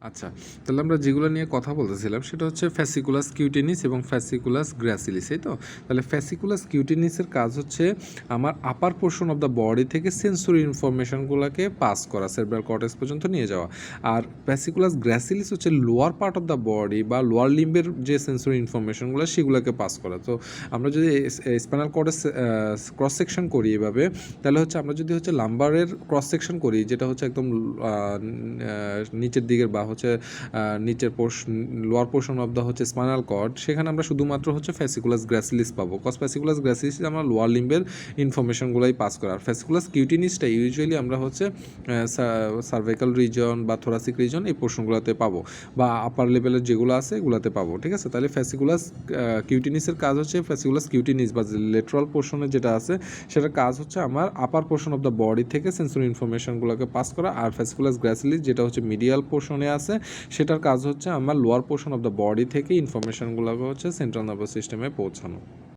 আচ্ছা, তাহলে আমরা যেগুলো নিয়ে কথা বলতেছিলাম সেটা হচ্ছে ফ্যাসিকুলাস কিউটেনিস এবং ফ্যাসিকুলাস গ্র্যাসিলিস, এই তো? তাহলে ফ্যাসিকুলাস কিউটেনিসের কাজ হচ্ছে আমার আপার পোর্শন অফ দ্য বডি থেকে সেন্সরি ইনফরমেশনগুলোকে পাস করা, সেরেব্রাল কর্টেক্স পর্যন্ত নিয়ে যাওয়া। আর ফ্যাসিকুলাস গ্র্যাসিলিস হচ্ছে lower part of the body বা লোয়ার লিম্বের যে সেন্সরি ইনফরমেশনগুলো সেগুলোকে পাস করা। তো আমরা যদি স্পাইনাল কর্ডের ক্রস সেকশন করি এভাবে, তাহলে হচ্ছে আমরা যদি হচ্ছে লাম্বারের ক্রস সেকশন করি, যেটা হচ্ছে একদম নিচের দিকের বা হচ্ছে নিচের লোয়ার পোর্শন অফ দ্য হচ্ছে স্পাইনাল কর্ড, সেখানে আমরা শুধুমাত্র হচ্ছে ফ্যাসিকুলাস গ্র্যাসিলিস পাবো। কজ ফ্যাসিকুলাস গ্র্যাসিলিস আমরা লোয়ার লিম্বের ইনফরমেশনগুলোই পাস করা। আর ফ্যাসিকুলাস কিউটিনিসটা ইউজুয়ালি আমরা হচ্ছে সার্ভাইকাল রিজন বা থোরাসিক রিজন এই পোর্শনগুলোতে পাবো, বা আপার লেভেলের যেগুলো আছে এগুলোতে পাবো। ঠিক আছে, তাহলে ফ্যাসিকুলাস কিউটিনিসের কাজ হচ্ছে ফ্যাসিকুলাস কিউটিনিস বা লেটারাল পোর্শনে যেটা আছে সেটার কাজ হচ্ছে আমার আপার পোর্শন অফ দ্য বডি থেকে সেন্সরি ইনফরমেশনগুলোকে পাস করা। আর ফ্যাসিকুলাস গ্র্যাসিলিস যেটা হচ্ছে মিডিয়াল পোর্শনে আছে সেটার কাজ হচ্ছে আমার lower portion of the body থেকে ইনফরমেশনগুলোকে হচ্ছে সেন্ট্রাল নার্ভাস সিস্টেমে পৌঁছানো।